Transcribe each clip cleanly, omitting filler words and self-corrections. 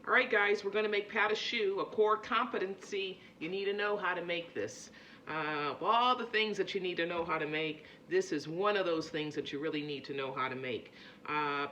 All right, guys, we're going to make pate choux, a core competency. You need to know how to make this. Of all the things that you need to know how to make, this is one of those things that you really need to know how to make.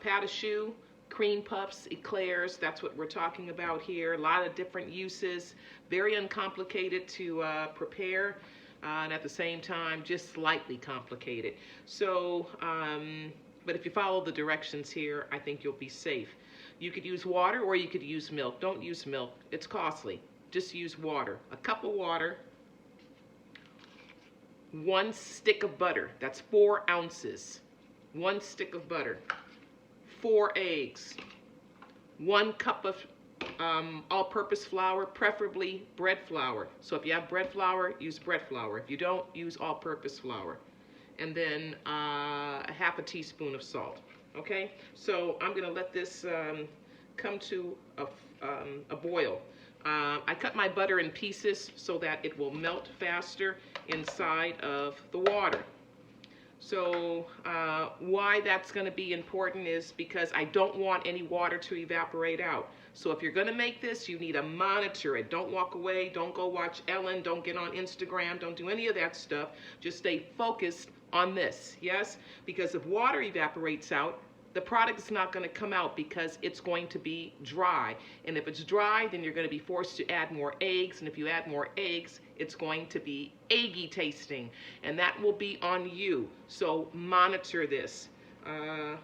Pate choux, cream puffs, eclairs, that's what we're talking about here. A lot of different uses, very uncomplicated to prepare, and at the same time, just slightly complicated. So, but if you follow the directions here, I think you'll be safe. You could use water or you could use milk. Don't use milk. It's costly. Just use water. A cup of water, 1 stick of butter. That's 4 ounces. 1 stick of butter. 4 eggs. 1 cup of all-purpose flour, preferably bread flour. So if you have bread flour, use bread flour. If you don't, use all-purpose flour. And then a half a teaspoon of salt. Okay, so I'm going to let this come to a boil. I cut my butter in pieces so that it will melt faster inside of the water. So why that's going to be important is because I don't want any water to evaporate out. So if you're going to make this, you need to monitor it. Don't walk away. Don't go watch Ellen. Don't get on Instagram. Don't do any of that stuff. Just stay focused on this, yes? Because if water evaporates out, the product is not going to come out because it's going to be dry. And if it's dry, then you're going to be forced to add more eggs. And if you add more eggs, it's going to be eggy tasting. And that will be on you. So monitor this. I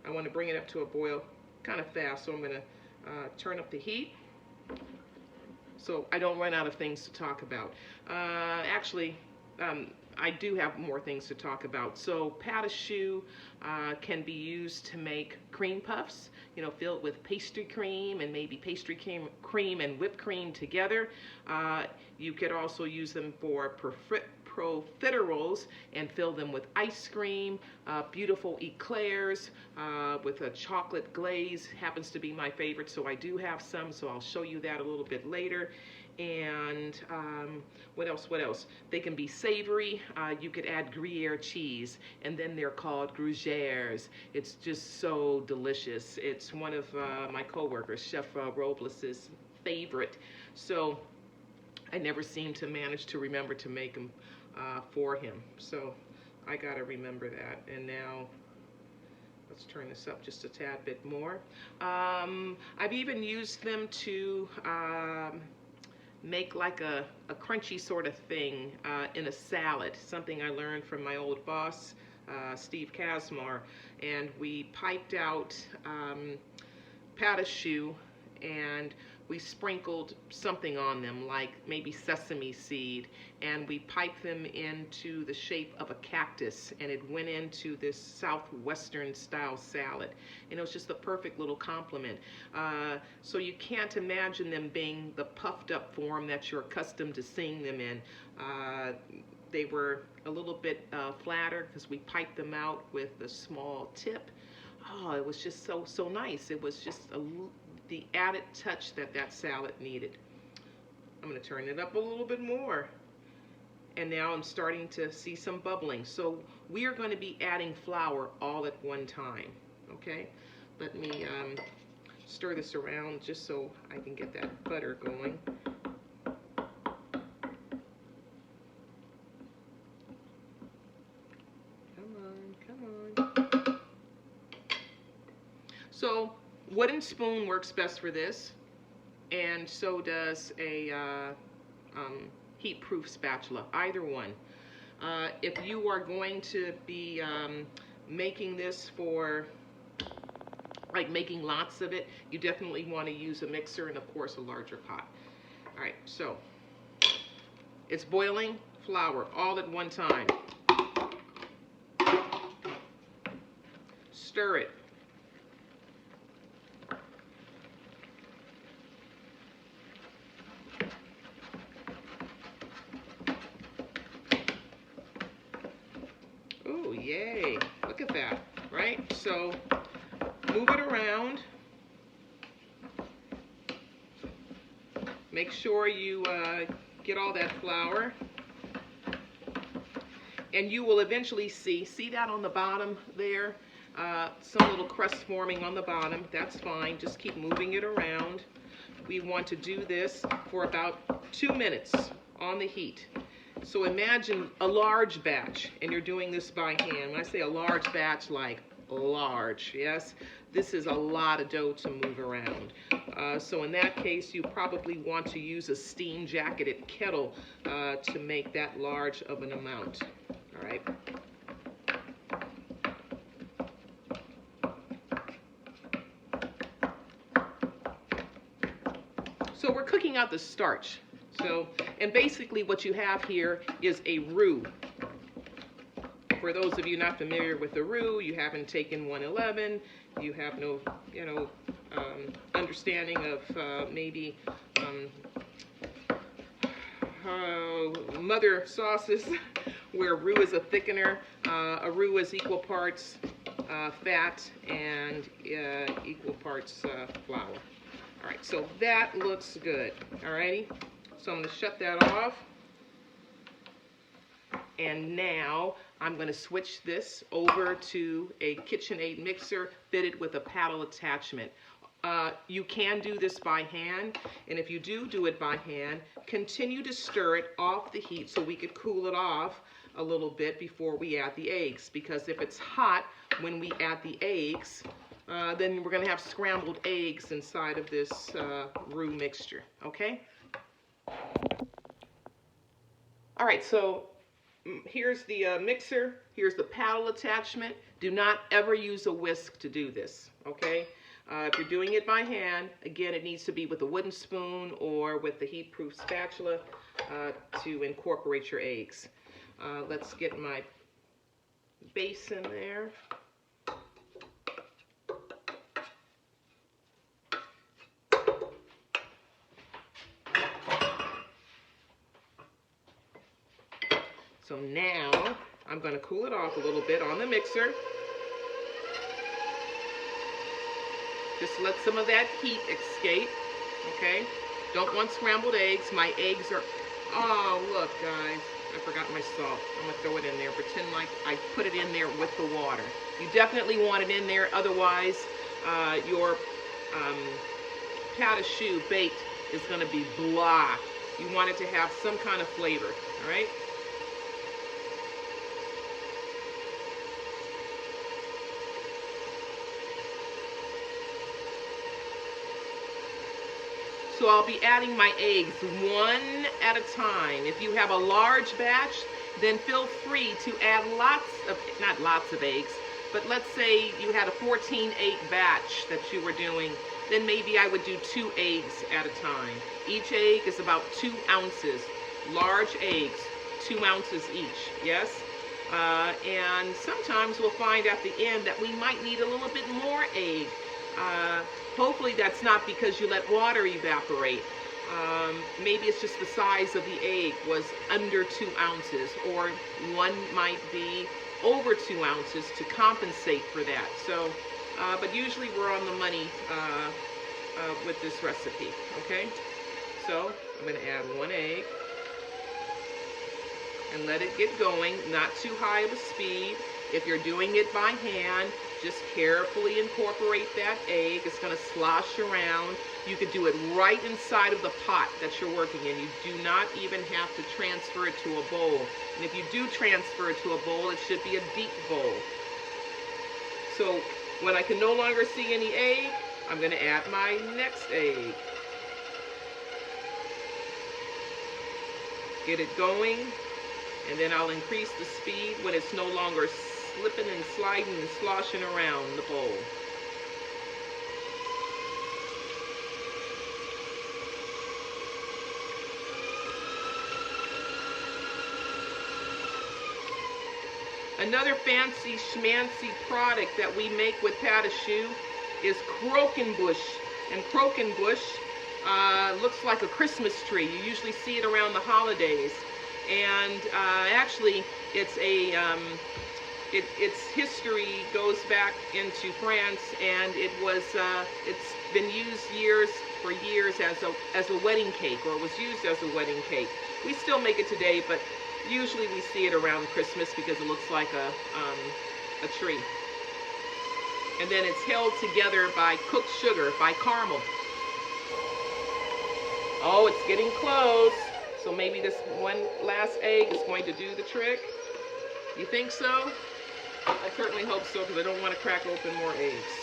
want to bring it up to a boil kind of fast. So I'm going to turn up the heat so I don't run out of things to talk about. I do have more things to talk about. So pate choux can be used to make cream puffs, you know, filled with pastry cream and maybe pastry cream and whipped cream together. You could also use them for profiteroles and fill them with ice cream, beautiful eclairs with a chocolate glaze happens to be my favorite, so I do have some, so I'll show you that a little bit later. And what else? They can be savory. You could add Gruyere cheese, and then they're called gruyères. It's just so delicious. It's one of my coworkers, Chef Robles's favorite. So I never seem to manage to remember to make them for him. So I gotta remember that. And now let's turn this up just a tad bit more. I've even used them to make like a crunchy sort of thing in a salad, something I learned from my old boss, Steve Kazmar, and we piped out pate choux and we sprinkled something on them, like maybe sesame seed, and we piped them into the shape of a cactus, and it went into this southwestern style salad, and it was just the perfect little complement. So you can't imagine them being the puffed up form that you're accustomed to seeing them in. They were a little bit flatter because we piped them out with a small tip. Oh, it was just so nice. It was just the added touch that salad needed. I'm going to turn it up a little bit more. And now I'm starting to see some bubbling. So we are going to be adding flour all at one time. Okay? Let me stir this around just so I can get that butter going. Come on. So wooden spoon works best for this, and so does a heat-proof spatula, either one. If you are going to be making this for, like making lots of it, you definitely want to use a mixer and of course a larger pot. All right, so it's boiling flour all at one time. Stir it. Oh, yay. Look at that, right? So move it around. Make sure you get all that flour. And you will eventually see that on the bottom there? some little crust forming on the bottom. That's fine. Just keep moving it around. We want to do this for about 2 minutes on the heat. So imagine a large batch, and you're doing this by hand. When I say a large batch, like large, yes? This is a lot of dough to move around. So in that case, you probably want to use a steam jacketed kettle to make that large of an amount. All right. So we're cooking out the starch. So, and basically what you have here is a roux. For those of you not familiar with the roux, you haven't taken 111, you have no, understanding of maybe mother sauces, where roux is a thickener. A roux is equal parts fat and equal parts flour. All right, so that looks good. All righty, so I'm going to shut that off. And now I'm going to switch this over to a KitchenAid mixer fitted with a paddle attachment. You can do this by hand, and if you do it by hand, continue to stir it off the heat so we could cool it off a little bit before we add the eggs, because if it's hot when we add the eggs, then we're going to have scrambled eggs inside of this roux mixture, okay? All right, so here's the mixer, here's the paddle attachment. Do not ever use a whisk to do this, okay? If you're doing it by hand, again, it needs to be with a wooden spoon or with the heat-proof spatula to incorporate your eggs. Let's get my base in there. So now I'm going to cool it off a little bit on the mixer. Just let some of that heat escape, okay? Don't want scrambled eggs. My eggs are, oh, look, guys, I forgot my salt. I'm going to throw it in there. Pretend like I put it in there with the water. You definitely want it in there, otherwise your pate choux baked is going to be blah. You want it to have some kind of flavor, all right? So I'll be adding my eggs one at a time. If you have a large batch, then feel free to add not lots of eggs, but let's say you had a 14-egg batch that you were doing, then maybe I would do 2 eggs at a time. Each egg is about 2 ounces. Large eggs, 2 ounces each, yes? And sometimes we'll find at the end that we might need a little bit more egg. Hopefully that's not because you let water evaporate. Maybe it's just the size of the egg was under 2 ounces, or one might be over 2 ounces to compensate for that. So, but usually we're on the money with this recipe, okay? So I'm going to add 1 egg and let it get going, not too high of a speed. If you're doing it by hand, just carefully incorporate that egg. It's going to slosh around. You could do it right inside of the pot that you're working in. You do not even have to transfer it to a bowl. And if you do transfer it to a bowl, it should be a deep bowl. So when I can no longer see any egg, I'm going to add my next egg. Get it going, and then I'll increase the speed when it's no longer slipping and sliding and sloshing around the bowl. Another fancy schmancy product that we make with pate choux is croquembouche. And croquembouche looks like a Christmas tree. You usually see it around the holidays. And actually, it's a its history goes back into France, and it's been used for years as a wedding cake, or it was used as a wedding cake. We still make it today, but usually we see it around Christmas because it looks like a tree. And then it's held together by cooked sugar, by caramel. Oh, it's getting close. So maybe this one last egg is going to do the trick. You think so? I certainly hope so, because I don't want to crack open more eggs.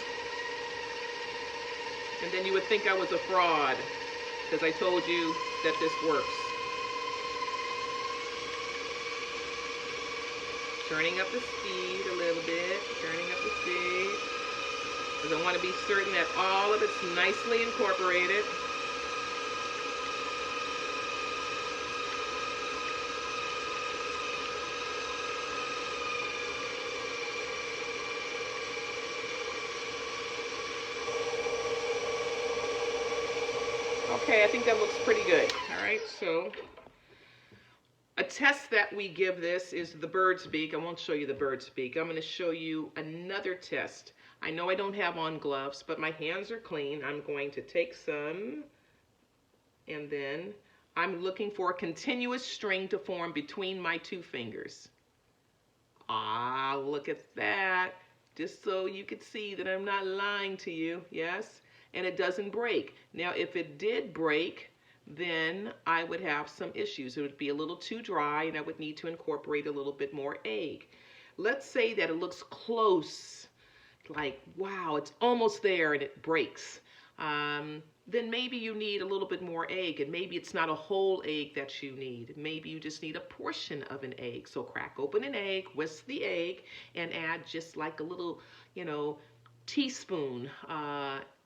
And then you would think I was a fraud, because I told you that this works. Turning up the speed a little bit, turning up the speed. Because I want to be certain that all of it's nicely incorporated. Okay, I think that looks pretty good. All right, so a test that we give this is the bird's beak. I won't show you the bird's beak. I'm going to show you another test. I know I don't have on gloves, but my hands are clean. I'm going to take some, and then I'm looking for a continuous string to form between my two fingers. Ah, look at that. Just so you could see that I'm not lying to you, yes? And it doesn't break. Now, if it did break, then I would have some issues. It would be a little too dry, and I would need to incorporate a little bit more egg. Let's say that it looks close, like, wow, it's almost there, and it breaks. Then maybe you need a little bit more egg, and maybe it's not a whole egg that you need. Maybe you just need a portion of an egg. So crack open an egg, whisk the egg, and add just like a little, teaspoon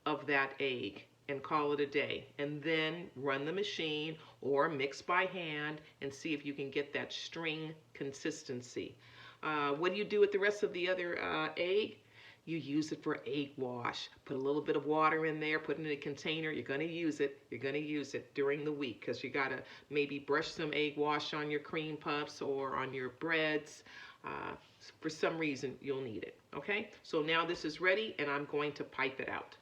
of that egg, and call it a day. And then run the machine or mix by hand and see if you can get that string consistency. What do you do with the rest of the other egg? You use it for egg wash. Put a little bit of water in there, put it in a container. You're going to use it. You're going to use it during the week, because you got to maybe brush some egg wash on your cream puffs or on your breads. For some reason, you'll need it. Okay? So now this is ready, and I'm going to pipe it out.